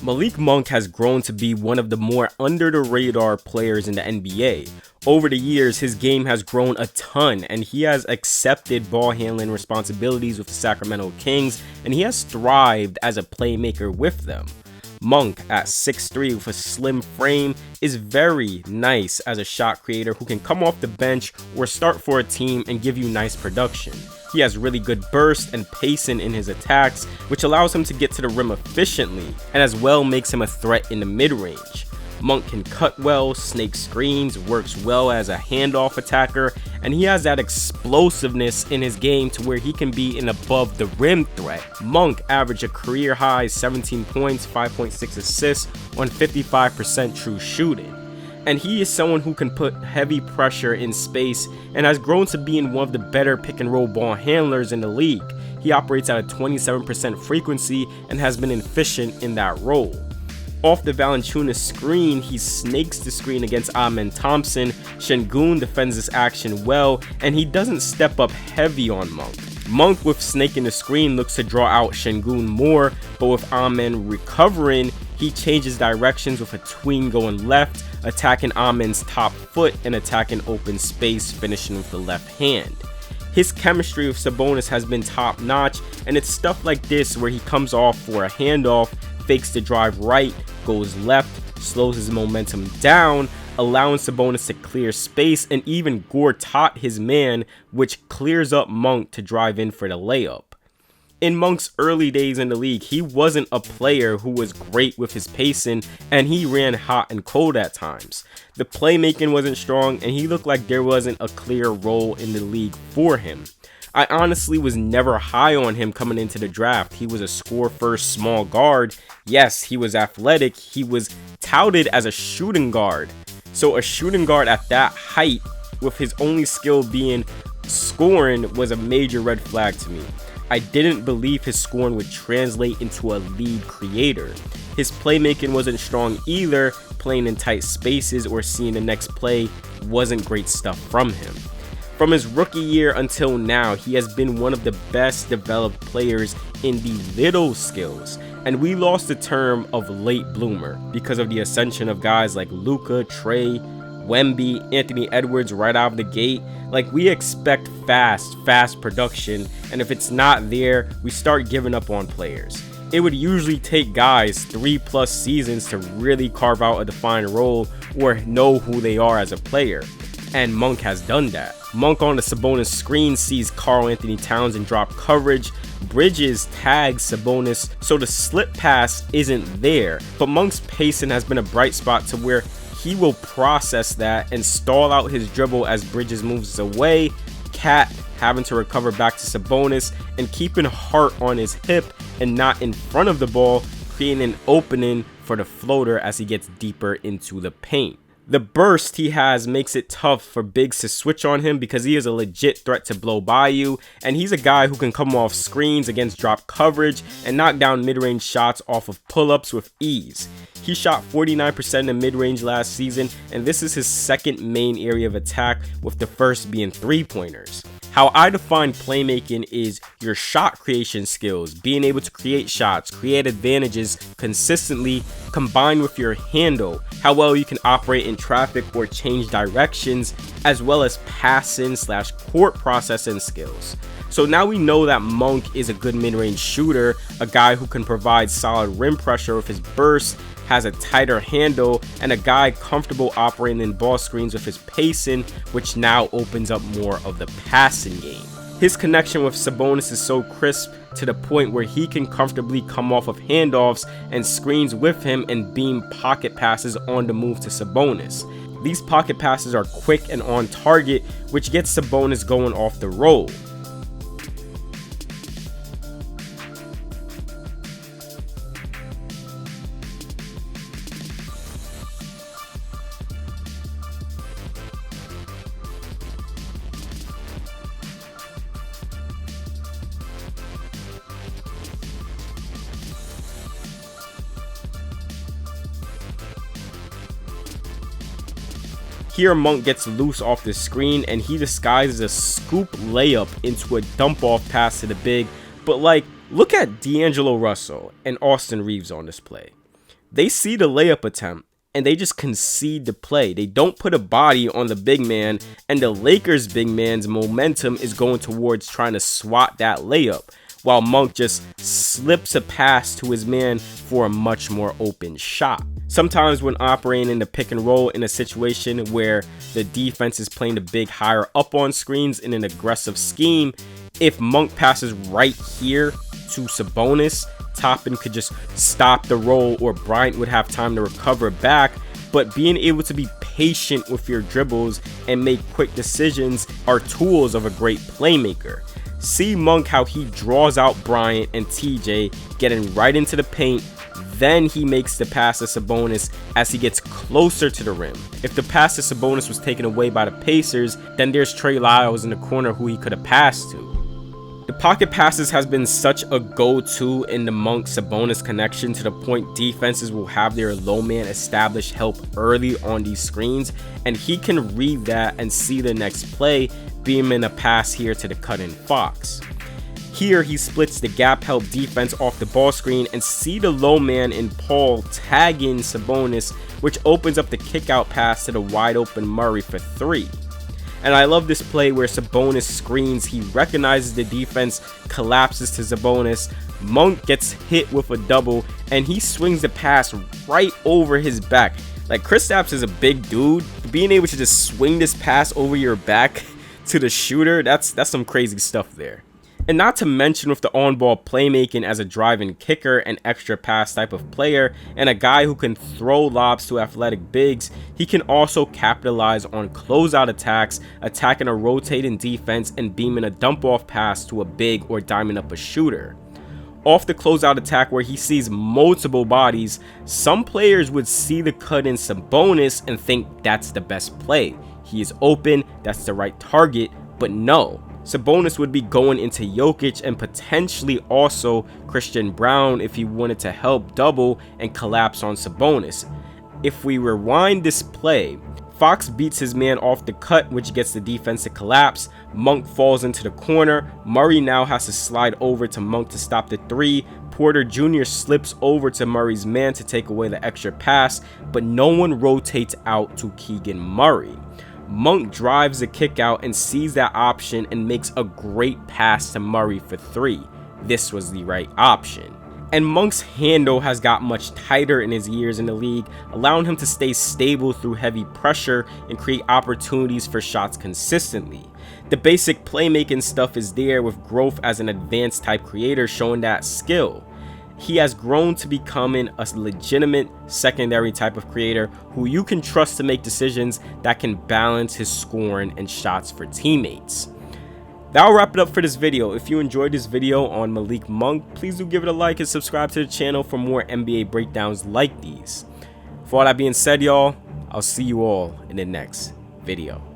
Malik Monk has grown to be one of the more under-the-radar players in the NBA. Over the years, his game has grown a ton, and he has accepted ball handling responsibilities with the Sacramento Kings, and he has thrived as a playmaker with them. Monk, at 6'3" with a slim frame, is very nice as a shot creator who can come off the bench or start for a team and give you nice production. He has really good burst and pacing in his attacks, which allows him to get to the rim efficiently, and as well makes him a threat in the mid-range. Monk can cut well, snake screens, works well as a handoff attacker, and he has that explosiveness in his game to where he can be an above the rim threat. Monk averaged a career high 17 points, 5.6 assists on 55% true shooting. And he is someone who can put heavy pressure in space and has grown to being one of the better pick and roll ball handlers in the league. He operates at a 27% frequency and has been efficient in that role. Off the Valanciunas screen, he snakes the screen against Amen Thompson. Şengün defends this action well, and he doesn't step up heavy on Monk. Monk with snaking the screen looks to draw out Şengün more, but with Amen recovering, he changes directions with a tween going left, attacking Amen's top foot and attacking open space, finishing with the left hand. His chemistry with Sabonis has been top notch, and it's stuff like this where he comes off for a handoff, fakes the drive right, goes left, slows his momentum down, allowing Sabonis to clear space and even Gortat his man, which clears up Monk to drive in for the layup. In Monk's early days in the league, he wasn't a player who was great with his pacing, and he ran hot and cold at times. The playmaking wasn't strong, and he looked like there wasn't a clear role in the league for him. I honestly was never high on him coming into the draft. He was a score-first small guard. Yes, he was athletic. He was touted as a shooting guard. So a shooting guard at that height, with his only skill being scoring, was a major red flag to me. I didn't believe his scoring would translate into a lead creator. His playmaking wasn't strong either. Playing in tight spaces or seeing the next play wasn't great stuff from him. From his rookie year until now, he has been one of the best developed players in the little skills. And we lost the term of late bloomer because of the ascension of guys like Luka, Trey, Wemby, Anthony Edwards right out of the gate. Like, we expect fast production, and if it's not there, we start giving up on players. It would usually take guys 3+ seasons to really carve out a defined role or know who they are as a player, and Monk has done that. Monk on the Sabonis screen sees Karl Anthony Towns in drop coverage. Bridges tags Sabonis, so the slip pass isn't there, but Monk's pacing has been a bright spot to where he will process that and stall out his dribble as Bridges moves away. Cat having to recover back to Sabonis and keeping Hart on his hip and not in front of the ball, creating an opening for the floater as he gets deeper into the paint. The burst he has makes it tough for bigs to switch on him because he is a legit threat to blow by you, and he's a guy who can come off screens against drop coverage and knock down mid-range shots off of pull-ups with ease. He shot 49% in mid-range last season, and this is his second main area of attack, with the first being three-pointers. How I define playmaking is your shot creation skills, being able to create shots, create advantages consistently, combined with your handle, how well you can operate in traffic or change directions, as well as passing / court processing skills. So now we know that Monk is a good mid-range shooter, a guy who can provide solid rim pressure with his burst, has a tighter handle, and a guy comfortable operating in ball screens with his pacing, which now opens up more of the passing game. His connection with Sabonis is so crisp to the point where he can comfortably come off of handoffs and screens with him and beam pocket passes on the move to Sabonis. These pocket passes are quick and on target, which gets Sabonis going off the roll. Here Monk gets loose off the screen and he disguises a scoop layup into a dump off pass to the big, but like, look at D'Angelo Russell and Austin Reeves on this play. They see the layup attempt and they just concede the play. They don't put a body on the big man, and the Lakers big man's momentum is going towards trying to swat that layup, while Monk just slips a pass to his man for a much more open shot. Sometimes when operating in the pick and roll in a situation where the defense is playing the big higher up on screens in an aggressive scheme, if Monk passes right here to Sabonis, Toppin could just stop the roll, or Bryant would have time to recover back. But being able to be patient with your dribbles and make quick decisions are tools of a great playmaker. See Monk how he draws out Bryant and TJ getting right into the paint. Then he makes the pass to Sabonis as he gets closer to the rim. If the pass to Sabonis was taken away by the Pacers, then there's Trey Lyles in the corner who he could have passed to. The pocket passes has been such a go-to in the Monk-Sabonis connection, to the point defenses will have their low man establish help early on these screens, and he can read that and see the next play, beaming a pass here to the cut-in Fox. Here he splits the gap help defense off the ball screen, and see the low man in Paul tagging Sabonis, which opens up the kick-out pass to the wide-open Murray for 3. And I love this play where Sabonis screens, he recognizes the defense, collapses to Sabonis, Monk gets hit with a double, and he swings the pass right over his back. Like, Kristaps is a big dude, being able to just swing this pass over your back to the shooter, that's some crazy stuff there. And not to mention, with the on-ball playmaking as a driving kicker, an extra pass type of player, and a guy who can throw lobs to athletic bigs, he can also capitalize on closeout attacks, attacking a rotating defense and beaming a dump-off pass to a big or diamond up a shooter. Off the closeout attack where he sees multiple bodies, some players would see the cut in Sabonis and think that's the best play. He is open, that's the right target, but no. Sabonis would be going into Jokic and potentially also Christian Brown if he wanted to help double and collapse on Sabonis. If we rewind this play, Fox beats his man off the cut, which gets the defense to collapse. Monk falls into the corner. Murray now has to slide over to Monk to stop the 3. Porter Jr. slips over to Murray's man to take away the extra pass, but no one rotates out to Keegan Murray. Monk drives the kick out and sees that option and makes a great pass to Murray for 3. This was the right option. And Monk's handle has got much tighter in his years in the league, allowing him to stay stable through heavy pressure and create opportunities for shots consistently. The basic playmaking stuff is there, with growth as an advanced type creator showing that skill. He has grown to becoming a legitimate secondary type of creator who you can trust to make decisions that can balance his scoring and shots for teammates. That'll wrap it up for this video. If you enjoyed this video on Malik Monk, please do give it a like and subscribe to the channel for more NBA breakdowns like these. For all that being said, y'all, I'll see you all in the next video.